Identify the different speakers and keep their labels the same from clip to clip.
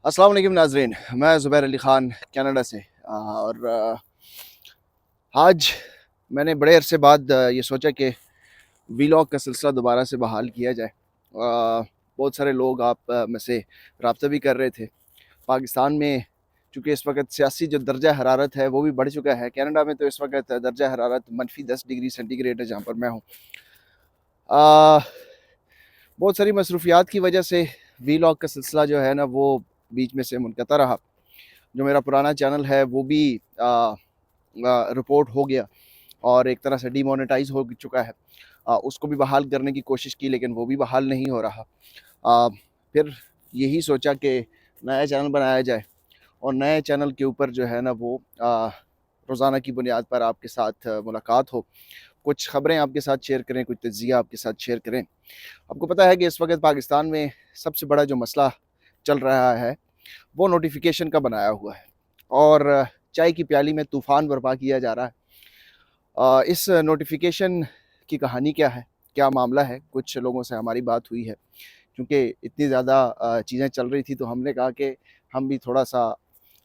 Speaker 1: अस्सलाम वालेकुम नाज़रीन, मैं ज़ुबैर अली ख़ान कनाडा से और आज मैंने बड़े अरसे बाद ये सोचा कि वीलॉग का सिलसिला दोबारा से बहाल किया जाए। बहुत सारे लोग आप में से रब्ता भी कर रहे थे। पाकिस्तान में चूँकि इस वक़्त सियासी जो दर्जा हरारत है वो भी बढ़ चुका है। कनाडा में तो इस वक़्त दर्जा हरारत -10 डिग्री सेंटीग्रेड है जहाँ पर मैं हूँ। अ, बहुत सारी मसरूफ़ियात की वजह से वीलॉग का सिलसिला जो है ना वो बीच में से मुनक़ता रहा। जो मेरा पुराना चैनल है वो भी रिपोर्ट हो गया और एक तरह से डीमोनेटाइज हो चुका है। उसको भी बहाल करने की कोशिश की लेकिन वो भी बहाल नहीं हो रहा। फिर यही सोचा कि नया चैनल बनाया जाए और नए चैनल के ऊपर जो है ना वो रोज़ाना की बुनियाद पर आपके साथ मुलाकात हो, कुछ ख़बरें आपके साथ शेयर करें, कुछ तज्ज़िया आपके साथ शेयर करें। आपको पता है कि इस वक्त पाकिस्तान में सबसे बड़ा जो मसला चल रहा है वो नोटिफिकेशन का बनाया हुआ है और चाय की प्याली में तूफ़ान बर्पा किया जा रहा है। इस नोटिफिकेशन की कहानी क्या है, क्या मामला है? कुछ लोगों से हमारी बात हुई है, क्योंकि इतनी ज़्यादा चीज़ें चल रही थी तो हमने कहा कि हम भी थोड़ा-सा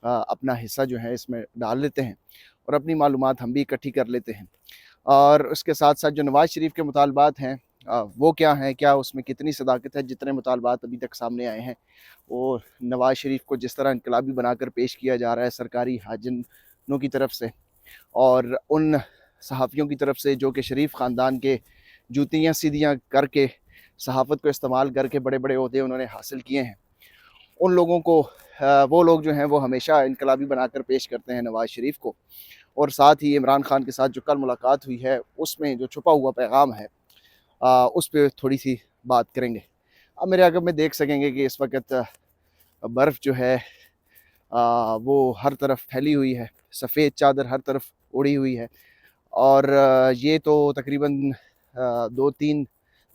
Speaker 1: अपना हिस्सा जो है इसमें डाल लेते हैं और अपनी मालूमात हम भी इकट्ठी कर लेते हैं। और उसके साथ-साथ जो नवाज़ शरीफ के मुतालबात हैं वो क्या हैं? क्या उसमें कितनी सदाकत है? जितने मुतालबात अभी तक सामने आए हैं, वो नवाज़ शरीफ को जिस तरह इनकलाबी बनाकर पेश किया जा रहा है सरकारी हाजिनों की तरफ से और उन सहाफ़ियों की तरफ से जो कि शरीफ ख़ानदान के जूतियाँ सीधियाँ करके सहाफ़त को इस्तेमाल करके बड़े-बड़े ओहदे उन्होंने हासिल किए हैं। उन लोगों को वो लोग जो हैं वो हमेशा इनकलाबी बनाकर पेश करते हैं नवाज़ शरीफ को और साथ ही इमरान खान के साथ जो कल मुलाकात हुई है उसमें जो छुपा हुआ पैगाम है उस पे थोड़ी-सी बात करेंगे। अब मेरे आगे में देख सकेंगे कि इस वक़्त बर्फ़ जो है वो हर तरफ फैली हुई है, सफ़ेद चादर हर तरफ उड़ी हुई है और ये तो तकरीबन 2-3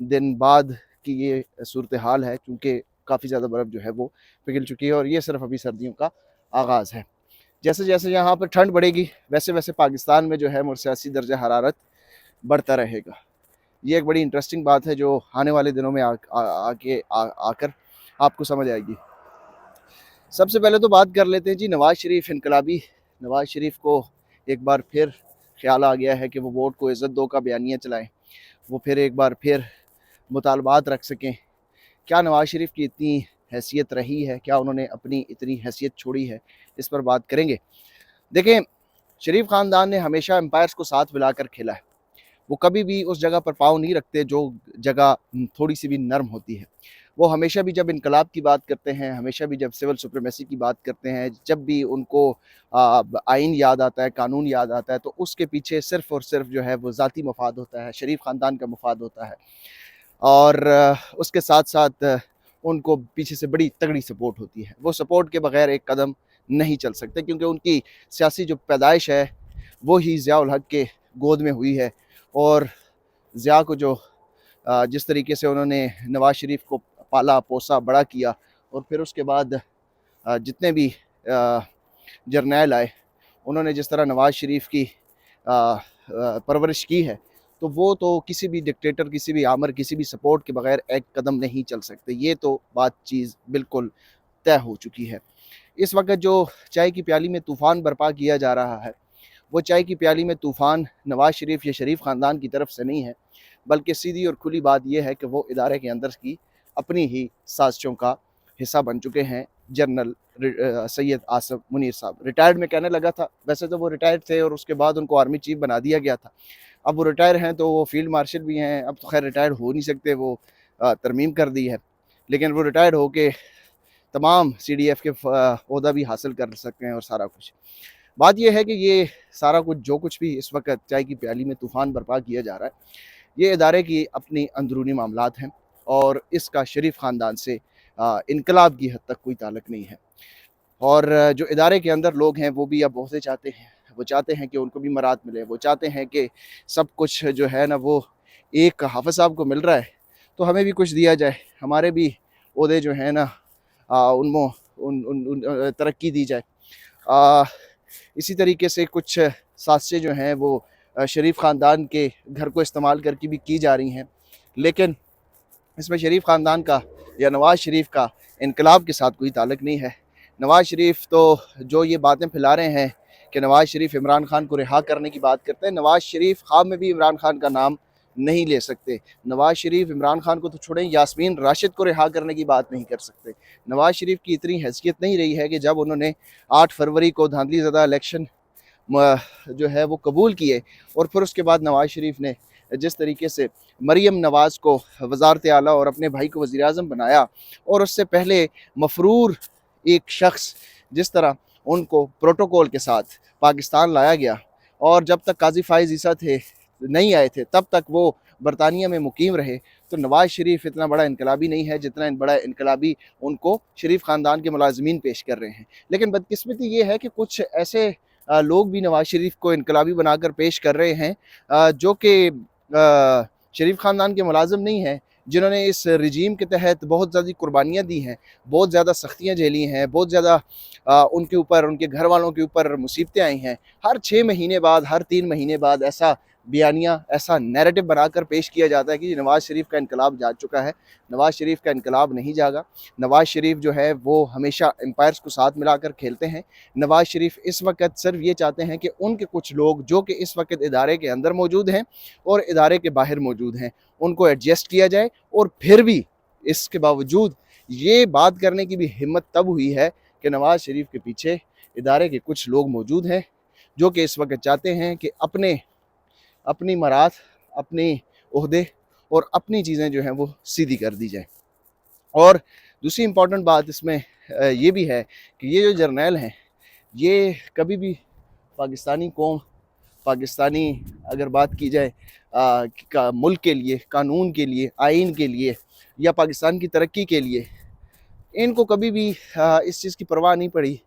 Speaker 1: दिन बाद की ये सूरत हाल है, क्योंकि काफ़ी ज़्यादा बर्फ़ जो है वो पिघल चुकी है और ये सिर्फ़ अभी सर्दियों का आगाज़ है। जैसे-जैसे यहाँ पर ठंड बढ़ेगी, वैसे-वैसे पाकिस्तान में जो है सियासी दर्जा हरारत बढ़ता रहेगा। ये एक बड़ी इंटरेस्टिंग बात है जो आने वाले दिनों में आकर आपको समझ आएगी। सबसे पहले तो बात कर लेते हैं जी नवाज़ शरीफ इनकलाबी। नवाज़ शरीफ को एक बार फिर ख़्याल आ गया है कि वो वोट को इज़्ज़त दो का बयानिया चलाएँ। वो फिर एक बार फिर मुतालबात रख सकें। क्या नवाज़ शरीफ की इतनी हैसियत रही है? क्या उन्होंने अपनी इतनी हैसियत छोड़ी है? इस पर बात करेंगे। देखें, शरीफ ख़ानदान ने हमेशा एम्पायर्स को साथ मिलाकर खेला है। वो कभी भी उस जगह पर पाँव नहीं रखते जो जगह थोड़ी-सी भी नर्म होती है। वो हमेशा भी जब इनकलाब की बात करते हैं, हमेशा भी जब सिविल सुप्रीमेसी की बात करते हैं, जब भी उनको आइन याद आता है, कानून याद आता है, तो उसके पीछे सिर्फ़ और सिर्फ़ जो है वो ज़ाती मफ़ाद होता है, शरीफ ख़ानदान का मफ़ाद होता है। और उसके साथ-साथ उनको पीछे से बड़ी तगड़ी सपोर्ट होती है। वो सपोर्ट के बगैर एक कदम नहीं चल सकते, क्योंकि उनकी सियासी जो पैदाइश है, वो ही ज़िया उल हक के गोद में हुई है और ज़िया को जो जिस तरीके से उन्होंने नवाज़ शरीफ को पाला, पोसा, बड़ा किया और फिर उसके बाद जितने भी जर्नैल आए, उन्होंने जिस तरह नवाज़ शरीफ की परवरिश की है, तो वो तो किसी भी डिक्टेटर, किसी भी आमर, किसी भी सपोर्ट के बगैर एक कदम नहीं चल सकते। ये तो बात चीज़ बिल्कुल तय हो चुकी है। इस वक़्त जो चाय की प्याली में तूफ़ान बर्पा किया जा रहा है, वो चाय की प्याली में तूफ़ान नवाज़ शरीफ या शरीफ ख़ानदान की तरफ से नहीं है, बल्कि सीधी और खुली बात ये है कि वो इदारे के अंदर की अपनी ही साज़िशों का हिस्सा बन चुके हैं। जनरल सैयद आसिफ मुनीर साहब रिटायर्ड में कहने लगा था, वैसे तो वो रिटायर्ड थे और उसके बाद उनको आर्मी चीफ़ बना दिया गया था। अब वो रिटायर हैं तो वो फ़ील्ड मार्शल भी हैं, अब तो ख़ैर रिटायर्ड हो नहीं सकते, वो तरमीम कर दी है। लेकिन वो रिटायर्ड होके तमाम सीडीएफ के ओहदा भी हासिल कर सकते हैं और सारा कुछ। बात ये है कि ये सारा कुछ जो कुछ भी इस वक़्त चाय की प्याली में तूफ़ान बर्पा किया जा रहा है, ये इदारे की अपनी अंदरूनी मामलात हैं और इसका शरीफ ख़ानदान से इनकलाब की हद तक कोई ताल्लुक़ नहीं है। और जो इदारे के अंदर लोग हैं वो भी अब ओहदे चाहते हैं, वो चाहते हैं कि उनको भी मराद मिले, वो चाहते हैं कि सब कुछ जो है ना वो एक हाफ़िज़ साहब को मिल रहा है, तो हमें भी कुछ दिया जाए, हमारे भी ओहदे जो हैं ना उनमें तरक्की दी जाए। अ, इसी तरीके से कुछ साज़िशें जो हैं वो शरीफ ख़ानदान के घर को इस्तेमाल करके भी की जा रही हैं, लेकिन इसमें शरीफ ख़ानदान का या नवाज़ शरीफ का इनकलाब के साथ कोई ताल्लुक़ नहीं है। नवाज़ शरीफ तो जो ये बातें फैला रहे हैं कि नवाज़ शरीफ इमरान खान को रिहा करने की बात करते हैं, नवाज़ शरीफ ख्वाब में भी इमरान खान का नाम नहीं ले सकते। नवाज़ शरीफ इमरान खान को तो छोड़ें, यास्मीन राशिद को रिहा करने की बात नहीं कर सकते। नवाज़ शरीफ की इतनी हैसियत नहीं रही है कि जब उन्होंने 8 फरवरी को धांधली ज़दा इलेक्शन जो है वो कबूल किए और फिर उसके बाद नवाज़ शरीफ ने जिस तरीके से मरीम नवाज़ को वज़ारत आला और अपने भाई को वज़ीर आज़म बनाया, और उससे पहले मफरूर एक शख्स जिस तरह उनको प्रोटोकॉल के साथ पाकिस्तान लाया गया, और जब तक काजी फ़ाइज़ ईसा थे नहीं आए थे तब तक वो बरतानिया में मुकीम रहे। तो नवाज़ शरीफ इतना बड़ा इनकलाबी नहीं है जितना बड़ा इनकलाबी उनको शरीफ ख़ानदान के मुलाज़मीन पेश कर रहे हैं। लेकिन बदकिस्मती ये है कि कुछ ऐसे लोग भी नवाज़ शरीफ को इनकलाबी बनाकर पेश कर रहे हैं जो कि शरीफ ख़ानदान के मुलाज़िम नहीं हैं, जिन्होंने इस रजीम के तहत बहुत ज़्यादा कुर्बानियाँ दी हैं, बहुत ज़्यादा सख्तियाँ झेली हैं, बहुत ज़्यादा उनके ऊपर, उनके घर वालों के ऊपर मुसीबतें आई हैं। हर 6 महीने बाद, हर 3 महीने बाद ऐसा बयानिया, ऐसा नैरेटिव बनाकर पेश किया जाता है कि नवाज़ शरीफ का इनकलाब जाग चुका है। नवाज़ शरीफ का इनकलाब नहीं जागा। नवाज़ शरीफ जो है वो हमेशा एम्पायर्स को साथ मिलाकर खेलते हैं। नवाज़ शरीफ इस वक्त सिर्फ ये चाहते हैं कि उनके कुछ लोग जो कि इस वक्त इदारे के अंदर मौजूद हैं और इदारे के बाहर मौजूद हैं, उनको एडजस्ट किया जाए। और फिर भी इसके बावजूद ये बात करने की भी हिम्मत तब हुई है कि नवाज़ शरीफ के पीछे इदारे के कुछ लोग मौजूद हैं जो कि इस वक्त चाहते हैं कि अपनी मरात, अपने ओहदे और अपनी चीज़ें जो हैं वो सीधी कर दी जाए। और दूसरी इम्पॉर्टेंट बात इसमें ये भी है कि ये जो जर्नैल हैं, ये कभी भी पाकिस्तानी कौम, पाकिस्तानी अगर बात की जाए का मुल्क के लिए, कानून के लिए, आइन के लिए या पाकिस्तान की तरक्की के लिए, इनको कभी भी इस चीज़ की परवाह नहीं पड़ी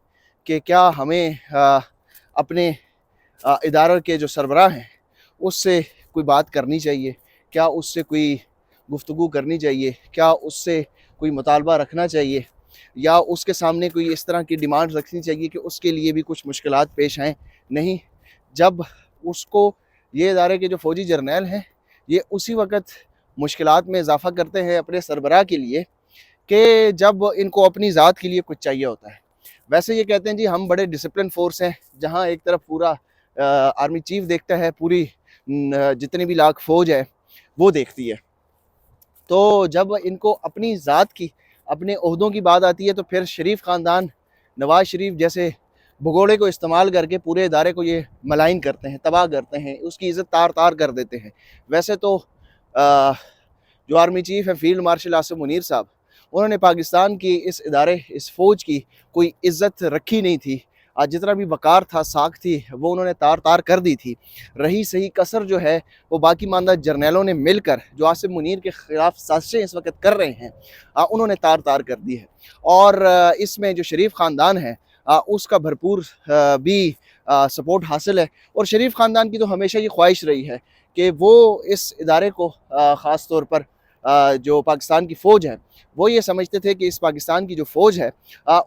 Speaker 1: कि क्या हमें अपने इदारे के जो सरबराह हैं उससे कोई बात करनी चाहिए, क्या उससे कोई गुफ्तगू करनी चाहिए, क्या उससे कोई मुतालबा रखना चाहिए, या उसके सामने कोई इस तरह की डिमांड रखनी चाहिए कि उसके लिए भी कुछ मुश्किलात पेश आएँ। नहीं, जब उसको ये इदारे के जो फ़ौजी जर्नैल हैं ये उसी वक़्त मुश्किलात में इजाफ़ा करते हैं अपने सरबराह के लिए कि जब इनको अपनी ज़ात के लिए कुछ चाहिए होता है। वैसे ये कहते हैं जी हम बड़े डिसिप्लिन फ़ोर्स हैं, जहाँ एक तरफ पूरा आर्मी चीफ़ देखता है, पूरी जितनी भी लाख फ़ौज है वो देखती है। तो जब इनको अपनी ज़ात की, अपने ओहदों की बात आती है तो फिर शरीफ ख़ानदान, नवाज़ शरीफ जैसे भगोड़े को इस्तेमाल करके पूरे इदारे को ये मलाइन करते हैं, तबाह करते हैं, उसकी इज़्ज़त तार तार कर देते हैं। वैसे तो जो आर्मी चीफ़ है फील्ड मार्शल आसिम मुनीर साहब, उन्होंने पाकिस्तान की इस इदारे, इस फ़ौज की कोई इज़्ज़त रखी नहीं थी। जितना भी वक़ार था, साख थी, वो उन्होंने तार तार कर दी थी। रही सही कसर जो है वो बाकी मानदा जर्नैलों ने मिलकर जो आसिम मुनीर के ख़िलाफ़ साज़िशें इस वक्त कर रहे हैं, उन्होंने तार तार कर दी है। और इसमें जो शरीफ ख़ानदान है उसका भरपूर भी सपोर्ट हासिल है। और शरीफ ख़ानदान की तो हमेशा ये ख्वाहिश रही है कि वो इस इदारे को ख़ास तौर पर जो पाकिस्तान की फ़ौज है, वो ये समझते थे कि इस पाकिस्तान की जो फ़ौज है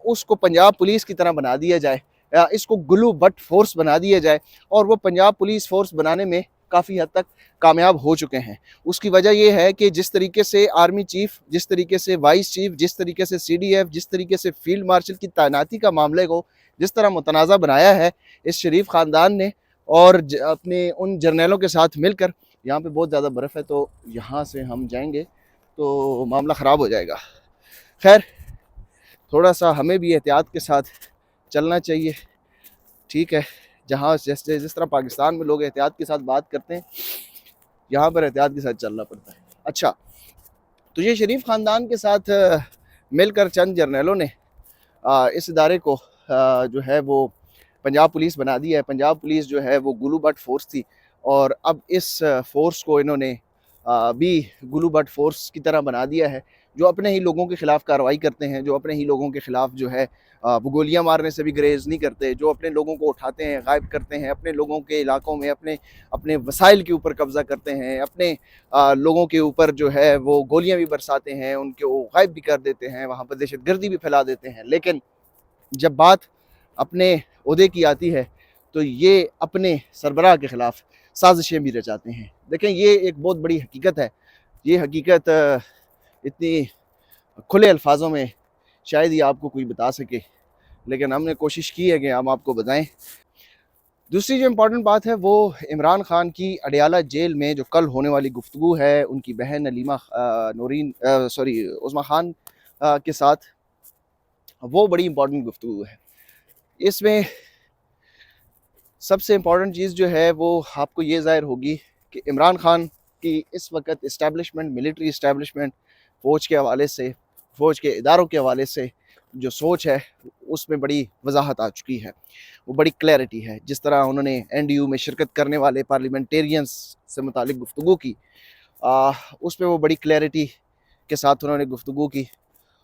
Speaker 1: उसको पंजाब पुलिस की तरह बना दिया जाए, इसको गुलू बट फोर्स बना दिया जाए। और वो पंजाब पुलिस फोर्स बनाने में काफ़ी हद तक कामयाब हो चुके हैं। उसकी वजह ये है कि जिस तरीके से आर्मी चीफ़, जिस तरीके से वाइस चीफ़, जिस तरीके से CDF, जिस तरीके से फील्ड मार्शल की तैनाती का मामले को जिस तरह मुतनाज़ा बनाया है इस शरीफ ख़ानदान ने, और अपने उन जर्नैलों के साथ मिलकर। यहाँ पे बहुत ज़्यादा बर्फ़ है तो यहाँ से हम जाएंगे तो मामला ख़राब हो जाएगा। खैर, थोड़ा सा हमें भी एहतियात के साथ चलना चाहिए, ठीक है। जहाँ जैसे जिस तरह पाकिस्तान में लोग एहतियात के साथ बात करते हैं, यहाँ पर एहतियात के साथ चलना पड़ता है। अच्छा, तो ये शरीफ ख़ानदान के साथ मिलकर चंद जर्नैलों ने इस इदारे को जो है वो पंजाब पुलिस बना दिया है। पंजाब पुलिस जो है वो गुलू बट फोर्स थी, और अब इस फोर्स को इन्होंने भी गुलू बट फोर्स की तरह बना दिया है, जो अपने ही लोगों के ख़िलाफ़ कार्रवाई करते हैं, जो अपने ही लोगों के ख़िलाफ़ जो है वो गोलियाँ मारने से भी ग्रेज़ नहीं करते, जो अपने लोगों को उठाते हैं, गायब करते हैं, अपने लोगों के इलाकों में अपने वसाइल के ऊपर कब्ज़ा करते हैं, अपने लोगों के ऊपर जो है वो गोलियाँ भी बरसाते हैं, उनके वो गायब भी कर देते हैं, वहाँ पर दहशतगर्दी भी फैला देते हैं। लेकिन जब बात अपने ओहदे की आती है तो ये अपने सरबराह के ख़िलाफ़ साजिशें भी रचाते हैं। देखें, ये एक बहुत बड़ी हकीकत है। ये हकीकत इतनी खुले अल्फाजों में शायद ही आपको कोई बता सके, लेकिन हमने कोशिश की है कि हम आपको बताएं। दूसरी जो इम्पोर्टेंट बात है वो इमरान खान की अडयाला जेल में जो कल होने वाली गुफ्तगू है उनकी बहन नलीमा उस्मा खान के साथ, वो बड़ी इम्पोर्टेंट गुफ्तगू है। इसमें सबसे इम्पोर्टेंट चीज़ जो है वो आपको ये ज़ाहिर होगी कि इमरान खान की इस वक्त इस्टेब्लिशमेंट, मिलिट्री इस्टेब्लिशमेंट, फ़ौज के हवाले से, फ़ौज के इदारों के हवाले से जो सोच है उसमें बड़ी वजाहत आ चुकी है, वो बड़ी क्लैरिटी है। जिस तरह उन्होंने NDU में शिरकत करने वाले पार्लियामेंटेरियंस से मुतालिक गुफ्तगू की, उसमें वो बड़ी क्लैरिटी के साथ उन्होंने गुफ्तगू की।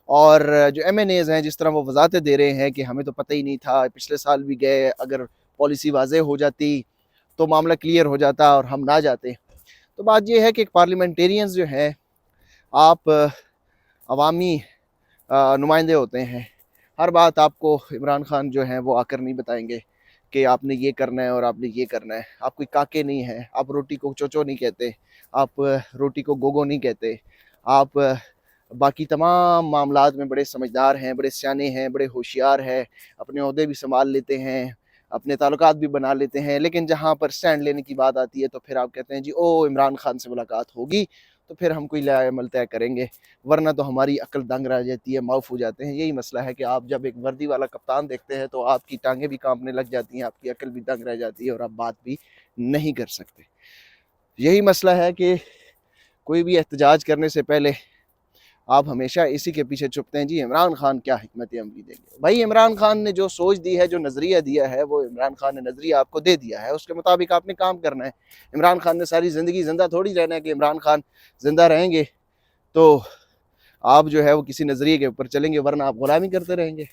Speaker 1: और जो MNAs हैं जिस तरह वो वजाहतें दे रहे हैं कि हमें तो पता ही नहीं था, पिछले साल भी गए, अगर पॉलिसी वाज़ेह हो जाती तो मामला क्लियर हो जाता और हम ना जाते। तो बात यह है कि पार्लियामेंटेरियंस जो हैं, आप अवामी नुमाइंदे होते हैं, हर बात आपको इमरान खान जो हैं वो आकर नहीं बताएंगे कि आपने ये करना है और आपने ये करना है। आप कोई काके नहीं हैं, आप रोटी को चोचो नहीं कहते, आप रोटी को गोगो नहीं कहते, आप बाकी तमाम मामलात में बड़े समझदार हैं, बड़े सियाने हैं, बड़े होशियार हैं, अपने ओहदे भी संभाल लेते हैं, अपने ताल्लुकात भी बना लेते हैं। लेकिन जहाँ पर स्टैंड लेने की बात आती है तो फिर आप कहते हैं जी ओ इमरान खान से मुलाकात होगी तो फिर हम कोई अमल तय करेंगे, वरना तो हमारी अक्ल दंग रह जाती है, माऊफ हो जाते हैं। यही मसला है कि आप जब एक वर्दी वाला कप्तान देखते हैं तो आपकी टांगें भी कांपने लग जाती हैं, आपकी अक्ल भी दंग रह जाती है और आप बात भी नहीं कर सकते। यही मसला है कि कोई भी एहतजाज करने से पहले आप हमेशा इसी के पीछे छुपते हैं, जी इमरान खान क्या हिकमत अमली देंगे। भाई इमरान खान ने जो सोच दी है, जो नज़रिया दिया है, वो इमरान खान ने नज़रिया आपको दे दिया है, उसके मुताबिक आपने काम करना है। इमरान खान ने सारी ज़िंदगी ज़िंदा थोड़ी रहना है कि इमरान खान ज़िंदा रहेंगे तो आप जो है वो किसी नज़रिए के ऊपर चलेंगे, वरना आप गुलामी करते रहेंगे।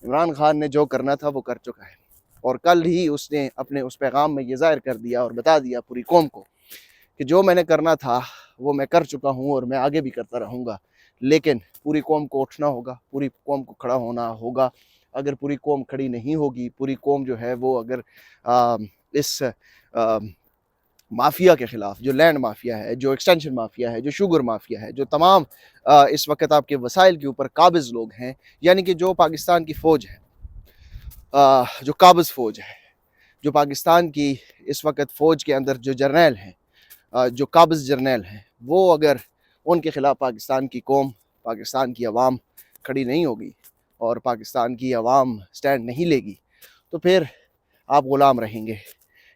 Speaker 1: इमरान खान ने जो करना था वो कर चुका है, और कल ही उसने अपने उस पैगाम में ये ज़ाहिर कर दिया और बता दिया पूरी कौम को कि जो मैंने करना था वो मैं कर चुका हूँ और मैं आगे भी करता रहूँगा। लेकिन पूरी कौम को उठना होगा, पूरी कौम को खड़ा होना होगा। अगर पूरी कौम खड़ी नहीं होगी, पूरी कौम जो है वो अगर इस माफिया के ख़िलाफ़, जो लैंड माफिया है, जो एक्सटेंशन माफिया है, जो शुगर माफिया है, जो तमाम इस वक्त आपके वसाइल के ऊपर काबिज़ लोग हैं, यानी कि जो पाकिस्तान की फ़ौज है, जो काबिज़ फ़ौज है, जो पाकिस्तान की इस वक्त फ़ौज के अंदर जो जर्नैल हैं, जो काबिज़ जर्नैल हैं, वो अगर उनके ख़िलाफ़ पाकिस्तान की कौम, पाकिस्तान की आवाम खड़ी नहीं होगी और पाकिस्तान की आवाम स्टैंड नहीं लेगी तो फिर आप ग़ुलाम रहेंगे।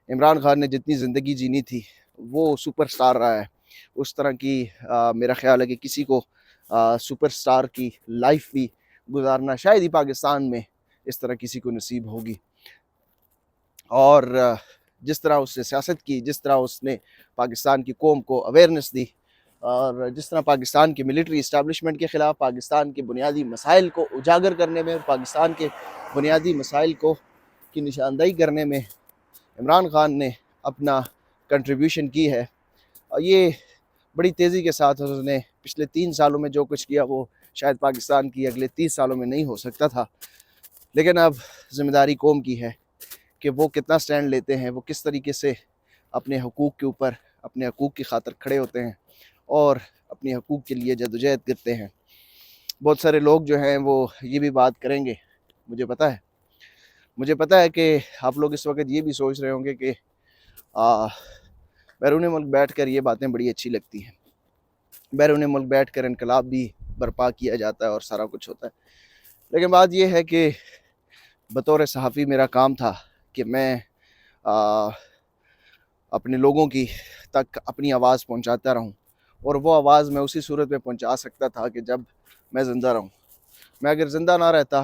Speaker 1: इमरान खान ने जितनी ज़िंदगी जीनी थी वो सुपरस्टार रहा है, उस तरह की मेरा ख़्याल है कि किसी को सुपरस्टार की लाइफ भी गुजारना शायद ही पाकिस्तान में इस तरह किसी को नसीब होगी। और जिस तरह उसने सियासत की, जिस तरह उसने पाकिस्तान की कौम को अवेयरनेस दी, और जिस तरह पाकिस्तान की मिलिट्री इस्टेब्लिशमेंट के ख़िलाफ़, पाकिस्तान के बुनियादी मसाइल को उजागर करने में, पाकिस्तान के बुनियादी मसाइल को की निशानदेही करने में इमरान खान ने अपना कंट्रीब्यूशन की है। और ये बड़ी तेज़ी के साथ उसने पिछले 3 सालों में जो कुछ किया वो शायद पाकिस्तान की अगले 30 सालों में नहीं हो सकता था। लेकिन अब ज़िम्मेदारी कौम की है कि वो कितना स्टैंड लेते हैं, वो किस तरीके से अपने हकूक़ के ऊपर, अपने हकूक़ की खातिर खड़े होते हैं और अपने हकूक़ के लिए जदोजहद करते हैं। बहुत सारे लोग जो हैं वो ये भी बात करेंगे, मुझे पता है कि आप लोग इस वक्त ये भी सोच रहे होंगे कि बैरून मुल्क बैठ कर ये बातें बड़ी अच्छी लगती हैं, बैरून मुल्क बैठ कर इनकलाब भी बर्पा किया जाता है और सारा कुछ होता है। लेकिन बात यह है कि बतौर सहाफ़ी मेरा काम था कि मैं अपने लोगों की तक अपनी आवाज़ पहुंचाता रहूं, और वो आवाज़ मैं उसी सूरत में पहुंचा सकता था कि जब मैं ज़िंदा रहूं। मैं अगर ज़िंदा ना रहता,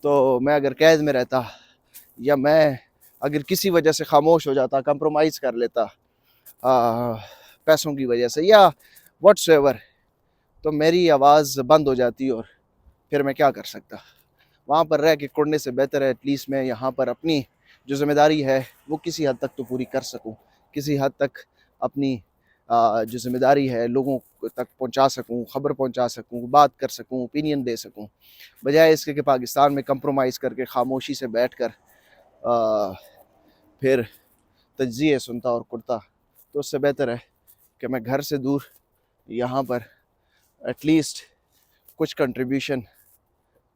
Speaker 1: तो मैं अगर कैद में रहता, या मैं अगर किसी वजह से खामोश हो जाता, कंप्रोमाइज़ कर लेता पैसों की वजह से या व्हाट्सएवर, तो मेरी आवाज़ बंद हो जाती और फिर मैं क्या कर सकता। वहाँ पर रह के कुड़ने से बेहतर है एटलीस्ट मैं यहाँ पर अपनी जो ज़िम्मेदारी है वो किसी हद तक तो पूरी कर सकूँ, किसी हद तक अपनी जो ज़िम्मेदारी है लोगों तक पहुँचा सकूँ, ख़बर पहुँचा सकूँ, बात कर सकूँ, ओपिनियन दे सकूँ, बजाय इसके कि पाकिस्तान में कंप्रोमाइज़ करके खामोशी से बैठ कर फिर तज्ज़िये सुनता और कुड़ता। तो उससे बेहतर है कि मैं घर से दूर यहाँ पर एटलीस्ट कुछ कंट्रीब्यूशन,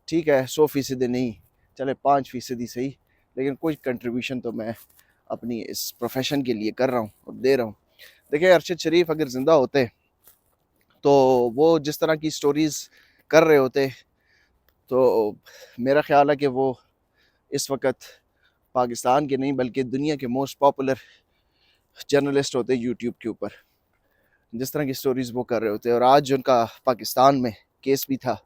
Speaker 1: ठीक है 100% नहीं, चले 5% सही, लेकिन कोई कंट्रीब्यूशन तो मैं अपनी इस प्रोफेशन के लिए कर रहा हूँ और दे रहा हूँ। देखिए अरशद शरीफ अगर ज़िंदा होते तो वो जिस तरह की स्टोरीज़ कर रहे होते, तो मेरा ख्याल है कि वो इस वक्त पाकिस्तान के नहीं बल्कि दुनिया के मोस्ट पॉपुलर जर्नलिस्ट होते यूट्यूब के ऊपर, जिस तरह की स्टोरीज़ वो कर रहे होते। और आज उनका पाकिस्तान में केस भी था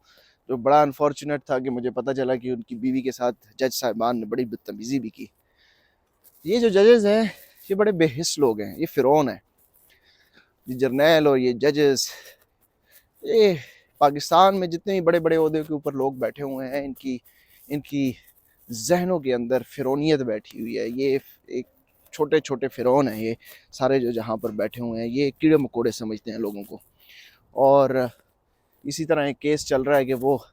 Speaker 1: जो बड़ा अनफॉर्चुनेट था कि मुझे पता चला कि उनकी बीवी के साथ जज साहिबान ने बड़ी बदतमीज़ी भी की। ये जो जजेस हैं ये बड़े बेहिस लोग हैं, ये फ़िरौन है, ये जर्नैल और ये जजेस, ये पाकिस्तान में जितने भी बड़े बड़े ओहदे के ऊपर लोग बैठे हुए हैं, इनकी इनकी जहनों के अंदर फ़िरौनियत बैठी हुई है। ये एक छोटे छोटे फ़िरौन हैं ये सारे जो जहाँ पर बैठे हुए हैं, ये कीड़े मकोड़े समझते हैं लोगों को। और इसी तरह एक केस चल रहा है कि वो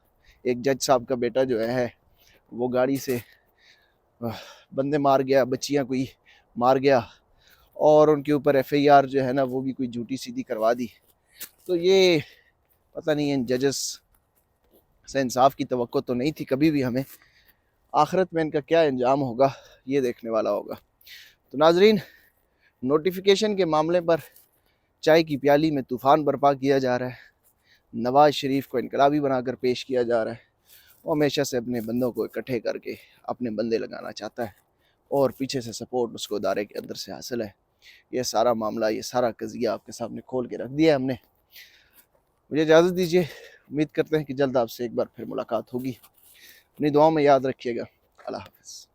Speaker 1: एक जज साहब का बेटा जो है वो गाड़ी से बंदे मार गया, बच्चियाँ कोई मार गया, और उनके ऊपर FIR जो है ना वो भी कोई झूठी सीधी करवा दी। तो ये पता नहीं इन जजेस से इंसाफ की तवक्को तो नहीं थी कभी भी हमें, आखिरत में इनका क्या अंजाम होगा ये देखने वाला होगा। तो नाजरीन, नोटिफिकेशन के मामले पर चाय की प्याली में तूफ़ान बर्पा किया जा रहा है, नवाज़ शरीफ को इनकलाबी बनाकर पेश किया जा रहा है, वो हमेशा से अपने बंदों को इकट्ठे करके अपने बंदे लगाना चाहता है और पीछे से सपोर्ट उसको इदारे के अंदर से हासिल है। ये सारा मामला, ये सारा कज़िया आपके सामने खोल के रख दिया हमने। मुझे इजाज़त दीजिए, उम्मीद करते हैं कि जल्द आपसे एक बार फिर मुलाकात होगी। अपनी दुआओं में याद रखिएगा। अल्लाह हाफ़िज़।